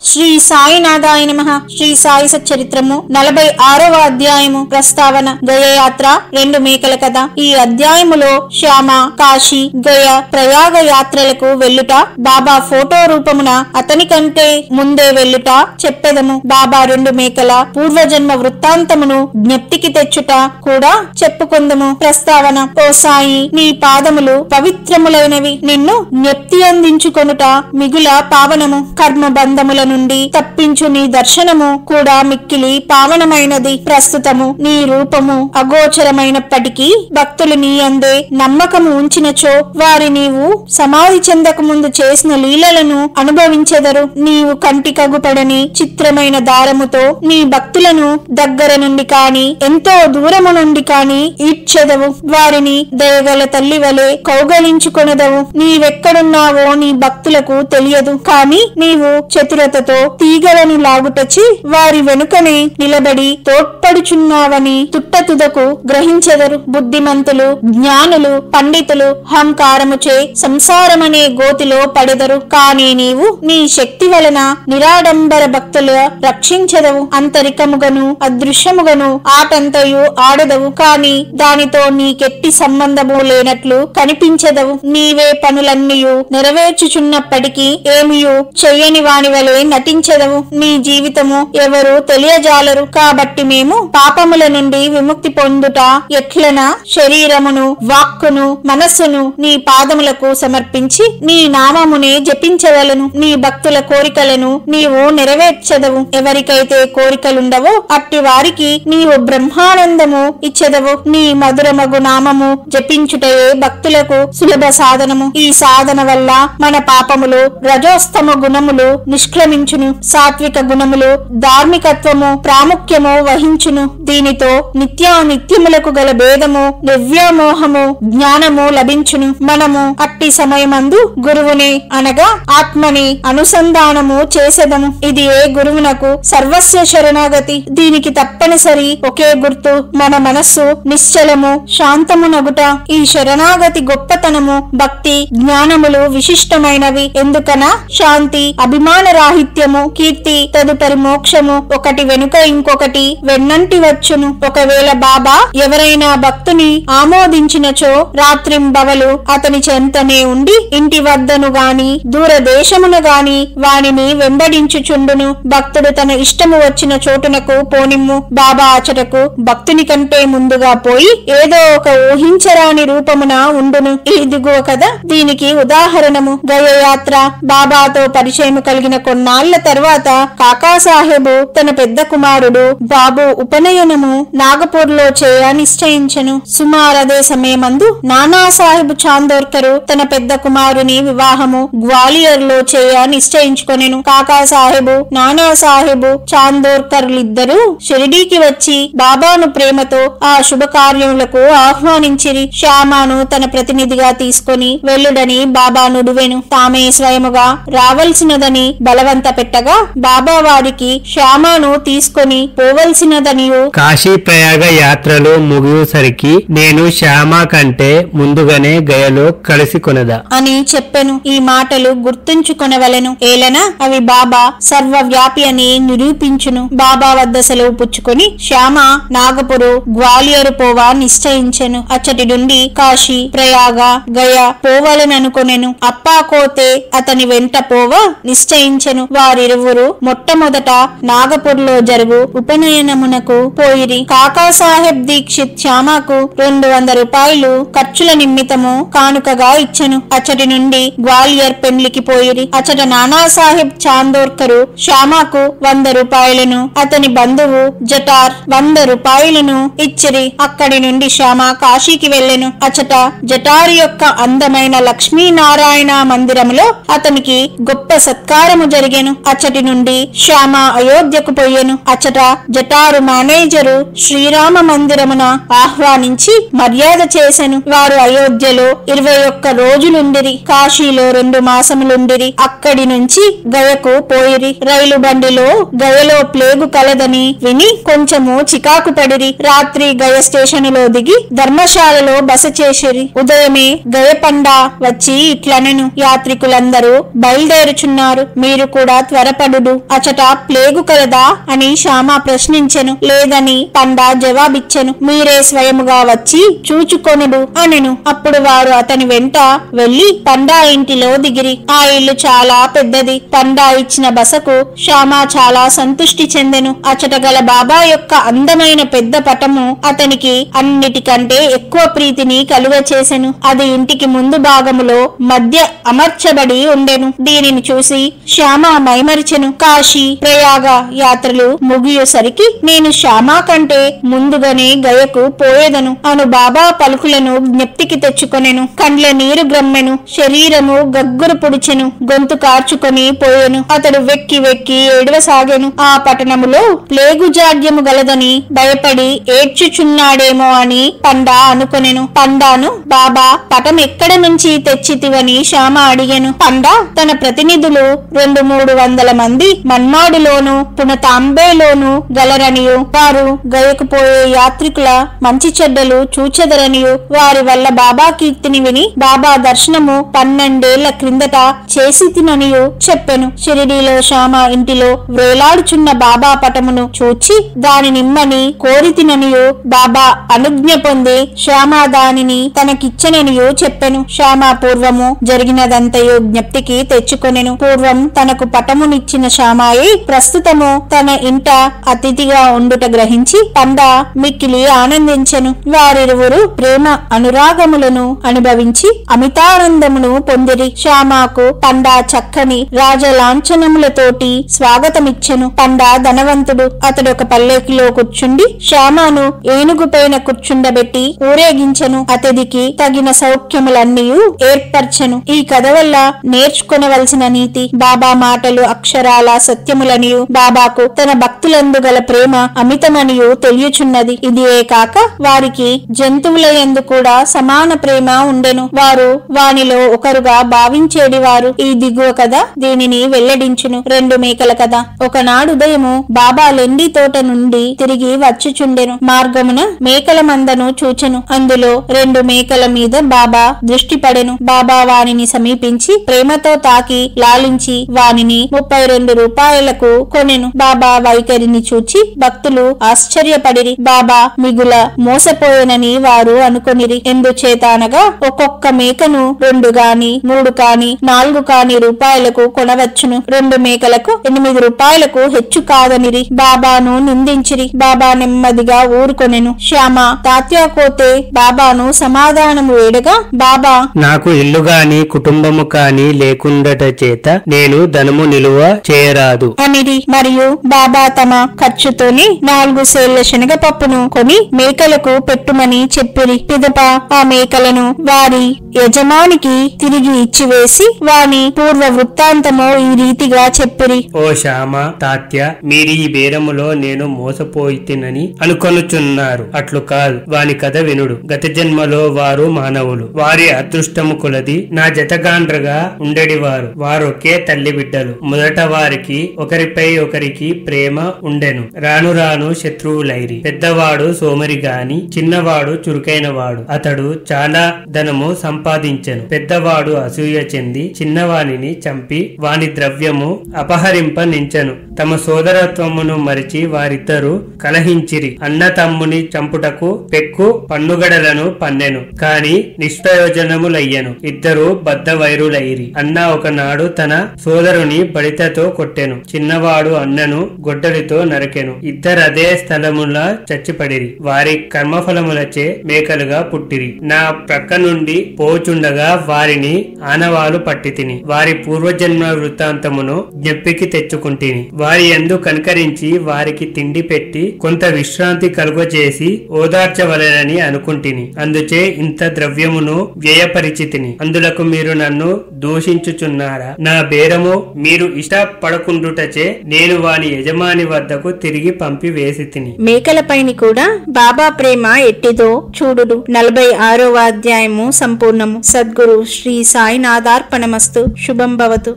శ్రీ సాయినాథాయ నమః. శ్రీ సాయి సచ్చరిత్రము 46వ అధ్యాయము. ప్రస్తావన. గయయాత్ర 2 మేకల కథ. ఈ అధ్యాయములో శ్యామ కాశీ గయ ప్రయాగ యాత్రలకు వెళ్ళుట, బాబా ఫోటో రూపమున అతని కంటే ముందే వెళ్ళుట చెప్పెదము. బాబా 2 మేకల పూర్వజన్మ వృత్తాంతమును జ్ఞప్తికి తెచ్చుట కూడా చెప్పుకుందము. ప్రస్తావన. ఓ సాయి, నీ పాదములు పవిత్రములైనవి. నిన్ను జ్ఞప్తి అందించుకొనుట మిగుల పావనము. కర్మ బంధముల నుండి తప్పించు నీ దర్శనము కూడా మిక్కిలి పావనమైనది. ప్రస్తుతము నీ రూపము అగోచరమైనప్పటికీ భక్తులు నీ అందే నమ్మకము ఉంచినచో వారి నీవు సమాధి చెందక ముందు చేసిన లీలలను అనుభవించెదరు. నీవు కంటికగుపడని చిత్రమైన దారముతో నీ భక్తులను దగ్గర నుండి కాని ఎంతో దూరము నుండి కాని ఈడ్చెదవు. వారిని దయగల తల్లి వలె కౌగలించుకొనదవు. నీవెక్కడున్నావో నీ భక్తులకు తెలియదు. కాని నీవు చతురతతో తీగలను లాగుటచి వారి వెనుకనే నిలబడి తోడ్పడుచున్నావని తుట్టతుదకు గ్రహించెదరు. బుద్ధిమంతులు, జ్ఞానులు, పండితులు అహంకారముచే సంసారమనే గోతిలో పడెదరు. కాని నీవు నీ శక్తి వలన నిరాడంబర భక్తుల రక్షించెదవు. అంతరికముగను అదృశ్యముగను ఆటంతయు ఆడదవు. కాని దానితో నీకెట్టి సంబంధము లేనట్లు కనిపించెదవు. నీవే పనులన్నీయు నెరవేర్చుచున్నప్పటికీ ఏమియు చెయ్యని వాని వలె నటించెదవు. నీ జీవితము ఎవరు తెలియజాలరు. కాబట్టి మేము పాపముల నుండి విముక్తి పొందుట ఎట్లనా శరీరమును, వాక్కును, మనస్సును నీ పాదములకు సమర్పించి నీ నామమునే జపించవలను. నీ భక్తుల కోరికలను నీవు నెరవేర్చెదవు. ఎవరికైతే కోరికలుండవో అట్టి వారికి నీవు బ్రహ్మానందము ఇచ్చెదవు. నీ మధురమగు నామము జపించుటయే భక్తులకు సులభ సాధనము. ఈ సాధన వల్ల మన పాపములు, రజోస్తమ గుణములు నిష్క్రమించును. సాత్విక గుణములు, ధార్మికత్వము ప్రాముఖ్యము వహించును. దీనితో నిత్యానిత్యములకు గల భేదము, నివ్యామోహము, జ్ఞానము లభించును. మనము అట్టి సమయమందు గురువుని అనగా ఆత్మని అనుసంధానము చేసేదము. ఇది ఏ గురువునకు సర్వస్వ శరణాగతి. దీనికి తప్పనిసరి ఒకే గుర్తు, మన మనస్సు నిశ్చలము, శాంతమునగుట. ఈ శరణాగతి గొప్పతనము, భక్తి, జ్ఞానములు విశిష్టమైనవి. ఎందుకనా శాంతి, అభిమాన రాహిత్యము, కీర్తి, తదుపరి మోక్షము ఒకటి వెనుక ఇంకొకటి వెన్నంటి వచ్చును. ఒకవేళ బాబా ఎవరైనా భక్తుని ఆమోదించినచో రాత్రింబవలు అతని చెంతనే ఉండి ఇంటి వద్దను గాని దూరదేశమును గాని వానిని వెంబడించుచుండును. భక్తుడు తన ఇష్టము వచ్చిన చోటునకు పోనిమ్ము. బాబా అచటకు భక్తుని కంటే ముందుగా పోయి ఏదో ఒక ఊహించరాని రూపమున ఉండును. ఇదిగో కదా దీనికి ఉదాహరణము. గయయాత్ర. బాబాతో పరిచయం కలిగిన కొన్నాళ్ల తర్వాత కాకాసాహెబు తన పెద్ద కుమారుడు బాబు ఉపనయనము నాగపూర్ లో చేయ నిశ్చయించెను. సుమారదే సమయమందు నానాసాహెబ్ చాందోర్కరు తన పెద్ద కుమారుని వివాహము గ్వాలియర్ లో చేయ నిశ్చయించుకొనెను. కాకాసాహెబు, నానాసాహెబు చాందోర్కర్లిద్దరూ షిరిడీకి వచ్చి బాబాను ప్రేమతో ఆ శుభకార్యములకు ఆహ్వానించిరి. శ్యామను తన ప్రతినిధిగా తీసుకొని వెళ్ళుడని బాబా నుడివెను. తామే స్వయముగా రావలసినదని బలవంత పెట్టగా బాబా వారికి శ్యామను తీసుకొని పోవలసినదనియు. కాశీ ప్రయాగ యాత్రలో ముగిసరికి నేను శ్యామ కంటే ముందుగానే గయలో కలిసి కొనదా అని చెప్పెను. ఈ మాటలు గుర్తుంచుకొనవలెను. ఏలన అవి బాబా సర్వవ్యాపి అని నిరూపించును. బాబా వద్ద సెలవు పుచ్చుకొని శ్యామ నాగపురు, గ్వాలియరు పోవా నిశ్చయించెను. అచ్చటి నుండి కాశీ, ప్రయాగ, గయ పోవాలననుకొనెను. అప్పాకోతే అతని వెంట పోవ నిశ్చయించెను. వారిరువురు మొట్టమొదట నాగపూర్లో జరుగు ఉపనయనమునకు పోయిరి. కాకాసాహెబ్ దీక్షిత్ శ్యామకు 200 రూపాయలు ఖర్చుల నిమిత్తము కానుకగా ఇచ్చెను. అచ్చటి నుండి గ్వాలియర్ పెండ్లికి పోయిరి. అచ్చట నానాసాహెబ్ చాందోర్కరు శ్యామకు 100 రూపాయలను, అతని బంధువు జటార్ 100 రూపాయలను ఇచ్చిరి. అక్కడి నుండి శ్యామ కాశీకి వెళ్ళెను. అచ్చట జటార్ యొక్క అందమైన లక్ష్మీనారాయణ మందిరములో అతనికి గొప్ప సత్కారము జరిగెను. అచ్చటి నుండి శ్యామ అయోధ్యకు పోయెను. అచ్చట జటారు మేనేజరు శ్రీరామ మందిరమున ఆహ్వానించి మర్యాద చేసెను. వారు అయోధ్యలో 21 రోజులుండిరి. కాశీలో 2 మాసములుండిరి. అక్కడి నుంచి గయకు పోయిరి. రైలు బండిలో గయలో ప్లేగు కలదని విని కొంచెము చికాకు పడిరి. రాత్రి గయ స్టేషనులో దిగి ధర్మశాలలో బస చేసిరి. ఉదయమే గయపండ వచ్చి ఇట్లనెను, యాత్రికులందరూ బయలుదేరుచున్నారు. మీరు కూడా త్వరపడు, అచట ప్లేగు కలదా అని శ్యామ ప్రశ్నించెను. లేదని పండా జవాబిచ్చెను. మీరే స్వయముగా వచ్చి చూచుకొనుడు అనెను. అప్పుడు వారు అతని వెంట వెళ్లి పండా ఇంటిలో దిగిరి. ఆ ఇల్లు చాలా పెద్దది. పండా ఇచ్చిన బసకు శ్యామ చాలా సంతృష్టి చెందెను. అచట గల బాబా యొక్క అందమైన పెద్ద పటము అతనికి అన్నిటికంటే ఎక్కువ ప్రీతిని కలుగ చేసెను. అది ఇంటికి ముందు భాగములో మధ్య అమర్చబడి ఉండెను. దీనిని చూసి శ్యామ మైమరిచెను. కాశీ ప్రయాగ యాత్రలు ముగియేసరికి నేను శ్యామ కంటే ముందుగానే గయకు పోయేదను అను బాబా పలుకులను జ్ఞప్తికి తెచ్చుకొనెను. కండ్ల నీరు గ్రమ్మెను. శరీరము గగ్గురు పొడిచెను. గొంతు కార్చుకొని పోయెను. అతడు వెక్కి వెక్కి ఏడవసాగెను. ఆ పట్టణములో ప్లేగు జాడ్యము గలదని భయపడి ఏడ్చుచున్నాడేమో అని పండా అనుకొనెను. పండాను బాబా పటం ఎక్కడ నుంచి తెచ్చితివని శ్యామ అడిగెను. పండా తన ప్రతినిధులు 200-300 మంది మన్మాడులోను పునతాంబేలోను గలరనియు, వారు గయకు పోయే యాత్రికుల మంచి చెడ్డలు చూచెదరనియు, వారి వల్ల బాబా కీర్తిని విని బాబా దర్శనము 12 ఏళ్ల క్రిందట చేసి తిననియు చెప్పెను. షిరిడీలో శ్యామ ఇంటిలో వేలాడుచున్న బాబా పటమును చూచి దాని నిమ్మని కోరి తిననియు బాబా అనుజ్ఞ పొంది శ్యామ దానిని తనకిచ్చననియు చెప్పెను. శ్యామ పూర్వము జరిగినదంతయు జ్ఞప్తికి తెచ్చుకొనెను. పూర్వం తనకు పటమునిచ్చిన శ్యామాయి ప్రస్తుతము తన ఇంట అతిథిగా ఉండుట గ్రహించి పండా మిక్కిలి ఆనందించెను. వారిరువురు ప్రేమ అనురాగములను అనుభవించి అమితానందమును పొందిరి. శ్యామకు పండా చక్కని రాజలాంఛనములతోటి స్వాగతమిచ్చెను. పండా ధనవంతుడు. అతడొక పల్లెకిలో కూర్చుండి శ్యామను ఏనుగు పైన కూర్చుండబెట్టి ఊరేగించెను. అతిథికి తగిన సౌఖ్యములన్నీ ఏర్పరచెను. ఈ కథ వల్ల నేర్చుకొనవలసిన నీతి: బాబా మాటలు అక్షరాల సత్యములనియు, బాబాకు తన భక్తులందు గల ప్రేమ అమితమనియు తెలియచున్నది. ఇదియే కాక వారికి జంతువుల యందు కూడా సమాన ప్రేమ ఉండెను. వారు వానిలో ఒకరుగా భావించేడివారు. ఈ దిగువ కథ దీనిని వెల్లడించును. 2 మేకల కథ. ఒకనాడు ఉదయము బాబా లెండి తోట నుండి తిరిగి వచ్చుచుండెను. మార్గమున మేకల మందను చూచెను. అందులో 2 మేకల మీద బాబా దృష్టి పడెను. బాబా వానిని సమీపించి ప్రేమతో తాకి లాలించి వానిని 32 రూపాయలకు కొనెను. బాబా వైఖరిని చూచి భక్తులు ఆశ్చర్యపడిరి. బాబా మిగుల మోసపోయేనని వారు అనుకొనిరి. ఎందుచేత అనగా ఒక్కొక్క మేకను 2 గాని 3 కాని 4 కాని రూపాయలకు కొనవచ్చును. 2 మేకలకు 8 రూపాయలకు హెచ్చు కాదనిరి. బాబాను నిందించిరి. బాబా నెమ్మదిగా ఊరుకొనెను. శ్యామ తాత్యాకోతే బాబాను సమాధానము వేడగా, బాబా నాకు ఇల్లు గాని కుటుంబము కాని లేకుండట చేత నేను ధనము నిలువ చేయరాదు అనిరి. మరియు బాబా తమ ఖర్చుతోని 4 సేళ్ల శనగపప్పును కొని మేకలకు పెట్టుమని చెప్పిరి. పిదప ఆ మేకలను వారి యజమానికి తిరిగి ఇచ్చివేసి వాని పూర్వ వృత్తాంతము ఈ రీతిగా చెప్పిరి. ఓ శ్యామ తాత్య, మీరీ బేరములో నేను మోసపోయితినని అనుకొనుచున్నారు. అట్లు కాదు. వాని కథ వినుడు. గత జన్మలో వారు మానవులు. వారి అదృష్టము కొలది నా జతగాండ్రగా ఉండేడివారు. వారొకే తల్లి బిడ్డలు. మొదట వారికి ఒకరిపై ఒకరికి ప్రేమ ఉండెను. రాను రాను శత్రువులైరి. పెద్దవాడు సోమరి గాని చిన్నవాడు చురుకైన వాడు. అతడు చాలా ధనము సంపాదించెను. పెద్దవాడు అసూయ చెంది చిన్నవానిని చంపి వాని ద్రవ్యము అపహరింప నించెను. తమ సోదరత్వమును మరిచి వారిద్దరూ కలహించిరి. అన్న తమ్ముని చంపుటకు పెక్కు పన్నుగడలను పన్నెను. కాని నిష్ప్రయోజనములయ్యను. ఇద్దరు బద్ద వైరులైరి. అన్న ఒకనాడు తన సోదరుని బడితతో కొట్టెను. చిన్నవాడు అన్నను గొడ్డలితో నరకెను. ఇద్దరదే స్థలముల చచ్చిపడిరి. వారి కర్మఫలములచే మేకలుగా పుట్టిరి. నా ప్రక్క నుండి పోచుండగా వారిని ఆనవాలు పట్టితిని. వారి పూర్వజన్మ వృత్తాంతమును జ్ఞప్తికి తెచ్చుకుంటిని. వారి యందు కనికరించి వారికి తిండి పెట్టి కొంత విశ్రాంతి కలుగజేసి ఓదార్చవలెనని అనుకుంటిని. అందుచే ఇంత ద్రవ్యమును వ్యయపరిచితిని. అందులకు మీరు నన్ను దూషించుచున్నారా? నా బేరము మీరు ఇష్టపడకుండుటచే నేను వాని యజమాని వద్దకు తిరిగి పంపి వేసితిని. మేకలపైని కూడా బాబా ప్రేమ ఎట్టిదో చూడుడు. 46వ అధ్యాయము సంపూర్ణము. సద్గురు శ్రీ సాయినాథార్పణమస్తు. శుభం భవతు.